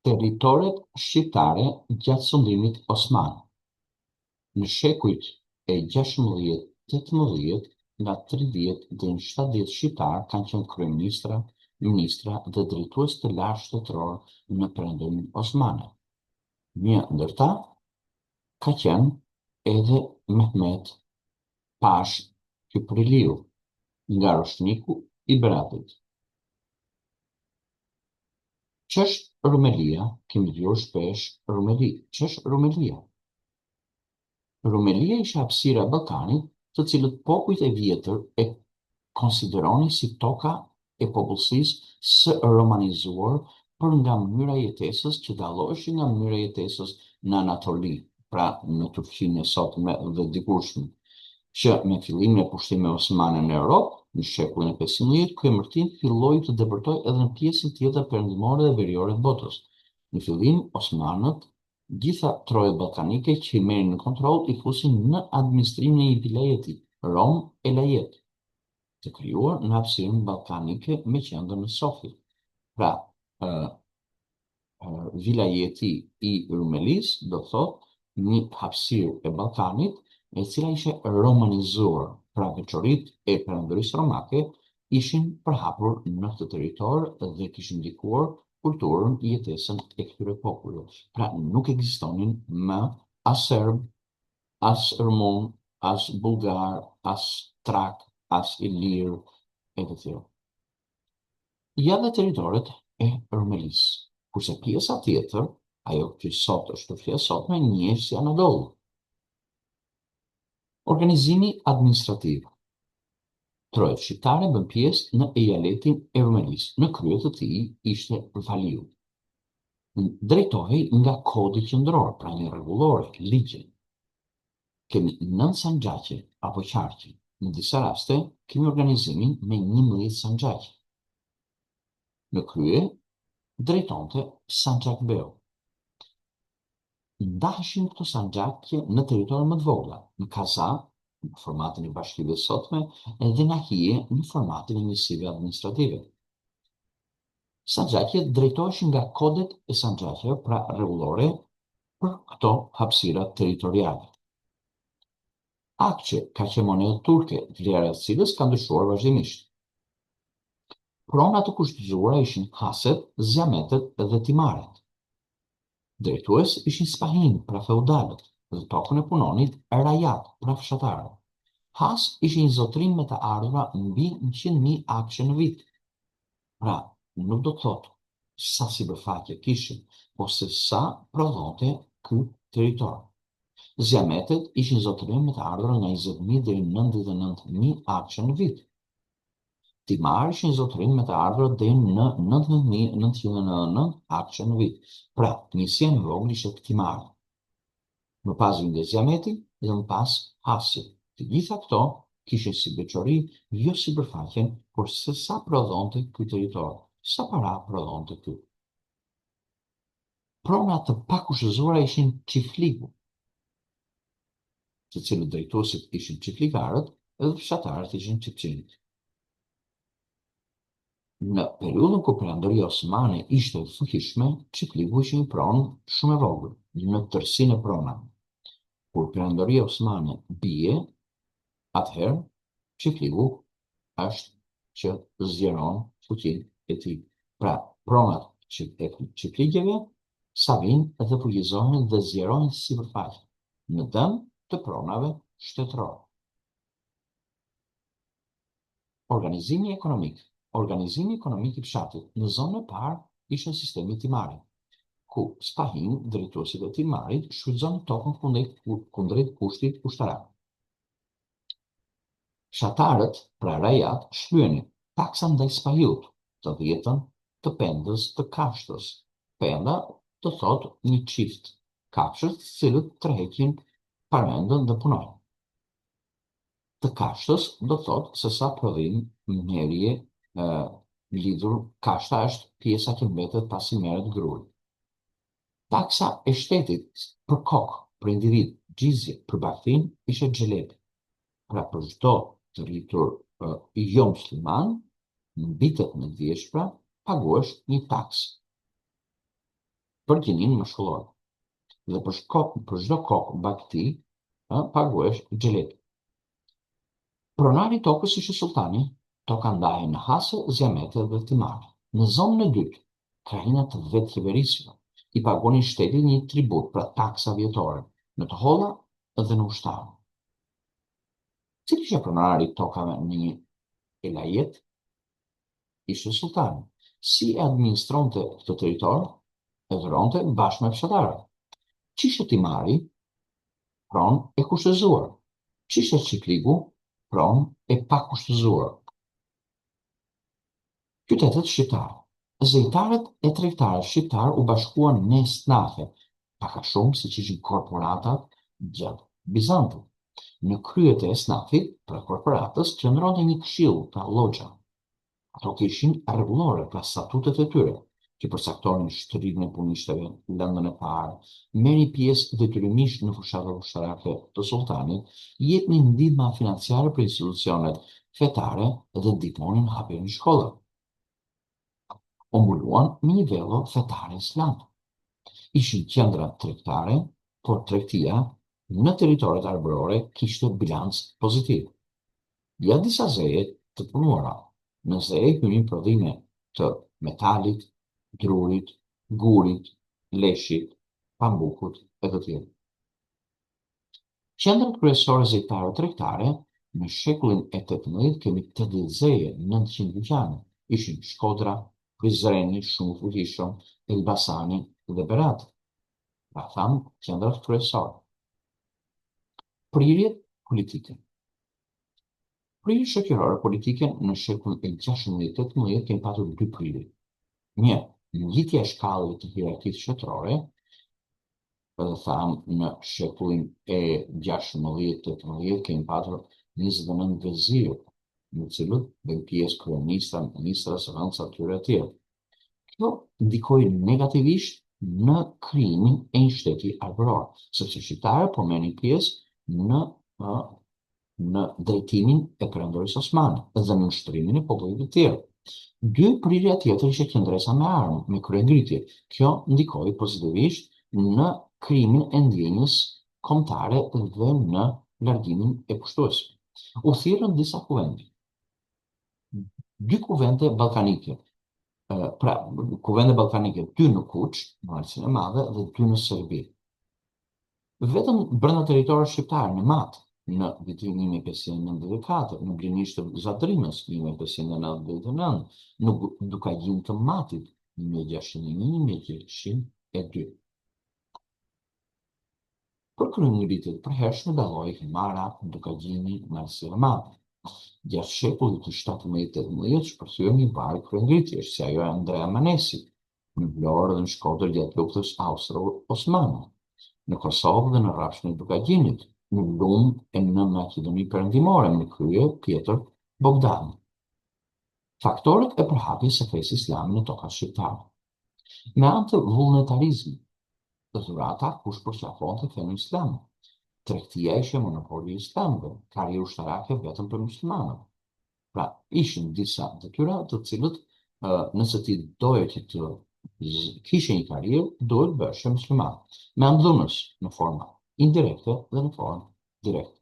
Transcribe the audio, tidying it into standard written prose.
Territoret shqiptare gjatë sundimit osman. Në shekujt e 16-18, nga 30 deri në 70 shqiptarë kanë qenë kryeministra, ministra dhe drejtues të lartë shtetëror në Perëndimin osmane. Një ndër ta ka qenë edhe Mehmet Pash Kypriliu, nga roshniku i Beratit. Ç'është Rumelia? Kemi dëgjuar shpesh Rumeli. Ç'është Rumelia? Rumelia ishte hapësira e Ballkanit, të cilët popujt e vjetër e konsideronin si toka e popullsisë së romanizuar, për nga mënyra e jetesës që dalloheshin nga mënyra e jetesës në Anatoli, pra në Turqinë e sotme dhe dikurshme, që me fillimin e pushtimeve osmane në Europë, në shekullin e 15, ky emërtim filloi të depërtojë edhe në pjesën tjetër perëndimore dhe veriore të botës. Në fillim, osmanët gjitha trojet ballkanike që i merrin në kontroll i fusin në administrimin e një vilayeti, Rom Elayet, të krijuar në hapësirën ballkanike me qendër në Sofi. Pra, vilayeti i Rumelis do thotë një hapësirë e Ballkanit e cila ishte romanizuar, pra veçoritë e perandorisë romake ishin përhapur në këtë territor dhe kishin ndikuar kulturën, jetesën e këtyre popujve. Pra nuk ekzistonin më as serb, as rumun, as bulgar, as trak, as ilir e të tjerë. Ja dhe territoret e Rumelisë, kurse pjesa tjetër, ajo që sot është Turqia e sotme, njihet si Anadolu. Organizimi administrativ. Trojet shqiptare bën pjesë në ejaletin e Rumelisë. Në krye të tij ishte Valiu. Drejtohej nga kodi qendror, pra një rregullore, ligje. Kemi 9 sanxhaqe apo qarqe. Në disa raste kemi organizimin me 11 sanxhaqe. Në krye drejtonte Sanxhakbeu. Ndaheshin këto sanxhaqe në territorë më të vogla, në Kaza, në formatin e bashkive sotme, dhe në Ahije, në formatin e njësive administrative. Sanxhaqet drejtoheshin nga kodet e sanxhaqeve, pra rregullore, për këto hapësira territoriale. Akçe ka qenë monedë turke, vlera e cilës ka ndryshuar vazhdimisht. Pronat të kushtëzuara ishin haset, zjametet dhe timaret. Drejtues ishin spahin, pra feudalët, dhe tokën e punonit rajat, pra fshatarët. Has ishin një zotërim me të ardhura mbi 100.000 akçe në vit. Pra, nuk do të thotë sa sipërfaqe kishin, po se sa prodhonte ky territor. Zjametet ishin zotërim me të ardhura nga 20.000 deri në 99.000 akçe në vit. Timar ishin zotërim me të ardhura deri në 19.999 akçe në vit. Pra, njësia në vogël ishte timari. Më pas vinte zjameti dhe më pas hasi. Të gjitha këto kishin si veçori jo sipërfaqen, por se sa prodhonte ky territor, sa para prodhonte ky. Pronat të pakushtëzuara ishin çiftliku, të cilët drejtuesit ishin çiftlikarët dhe fshatarët ishin çiftçinët. Në periudhën kur perandoria osmane ishte e fuqishme, çiftliku ishte një pronë shumë e vogël në tërësinë e pronave. Kur perandoria osmane bie, atëherë çiftliku është që zgjeron fuqinë e tij. Pra, pronat e çiftlikëve sa vinë dhe fuqizohen dhe zgjerohen sipërfaqe në dëm të pronave shtetërore. Organizimi ekonomik. Organizimi ekonomik i fshatit në zonën e parë ishte sistemi timari, ku spahin, drejtuesit e timarit, shfrytëzonin tokën kundrejt kushtit ushtarak. Fshatarët, pra rajat, shpyenin taksa ndaj spahiut, të dhjetën, të pendës, të kafshës. Penda do thotë një çift kafshës, të cilët tërheqin parmendën dhe punojnë. Të kafshës do thotë se sa prodhim merje lidhur, kafsha është pjesa që mbetet pasi merret gruaja. Taksa e shtetit për kokë, për individ, gjizje, për bagtin, ishte xhelebi. Pra për çdo të rritur jo musliman, në vitet më të vjeshtra, paguash një taksë. për gjinin mëshkullor. Dhe për çdo kokë bakti, paguhesh xhelet. Pronari i tokës ishte sultani, toka ndahej në hase, zjamete dhe timare. Në zonën e dytë, krajinat të vetë qeverisura i pagonin shtetit një tribut pra taksa vjetore, në të holla dhe në ushtarë. Cili ishte pronari i tokave në një elajet? Ishte sultani. Si e administronte këtë territor? E dhuronte bashkë me fshatarët. Ç'ishte timari? Pronë e kushtëzuar. Ç'ishte çikligu? Pronë e pakushtëzuar. Qytetet shqiptare. Zejtarët e tregtarët shqiptar u bashkuan në esnafe, pak a shumë siç ishin korporatat gjatë Bizantit. Në kryet e esnafit, për korporatës, qëndronte një këshill, pra lloxha. Ato kishin rregullore, pra statutet e tyre, që përcaktonin shtrydhjen e punishtetve, lëndën e parë, merrnin pjesë detyrimisht në fushatat ushtarake të sultanit, jepnin ndihma financiare për institucionet fetare dhe ndihmonin hapjen e shkollave. U mbuluan me një vello fetare islam. Ishin qendra tregtare, por tregtia në territoret arbërore kishte bilanc pozitiv. Gjatë disa zeje të punuara, në zeje hynin prodhime të metalit, drurit, gurit, leshit, pambukut e të tjerë. Qendrat kryesore zejtare tregtare në shekullin e 18 kemi 80 zeje, 900 dyqane. Ishin Shkodra, Prizreni, shumë fuqishëm, Elbasani dhe Berat. Pra thamë qendrat kryesore. Prirjet politike. Prirjet shoqërore politike në shekullin e 16-18 kemi patur dy prirje. Një, ngjitja e shkallës të hierarkisë shtetërore, edhe thamë në shekullin e 16-18 kemi patur 29 vezirë, në cilët bën pjesë kryeministra, ministra, zëvendësa të tyre të tjerë. Kjo ndikoi negativisht në krijimin e një shteti arbëror, sepse shqiptarët po merrnin pjesë në drejtimin e perandorisë osmane dhe në nshtrimin e popullit të tjerë. Dy prirja tjetër ishte qendresa me armë, me kryengritje. Kjo ndikoi pozitivisht në krijimin e ndjenjës kombëtare dhe në largimin e pushtuesve. U thirrën disa kuvende. Dy kuvende ballkanike. Pra, kuvende ballkanike, 2 në Kuç, në Arsinë e Madhe, dhe 2 në Serbi. Vetëm brenda territorit shqiptar në Mat, në vitin 1594, në Blinisht të Zadrimës 1599, në Dukagjin të Matit 1601-1602. Për kryengritjet e përhershme dalloi Himara, Dukagjini, Arsinë e Madhe. Gjatë shekullit të 17-18 shpërthyen një varg kryengritjesh, si ajo e Andrea Manesit, në Vlorë dhe në Shkodër gjatë luftës austro-osmane, në Kosovë dhe në rrafshin e Dukagjinit, në Lum e në Maqedoni Perëndimore, në krye Pjetër Bogdani. Faktorët e përhapjes së fesë islame në tokat shqiptare. Me anë të vullnetarizmit, dhurata kush përqafonte fenë islame. Tregtia ishte monopoli i islamëve, karrierë ushtarake vetëm për muslimanët. Pra, ishin disa detyra të cilët, nëse ti doje që të kishe një karrierë, duhet bëshe musliman, me anë dhunës në forma indirekte dhe në formë direkte.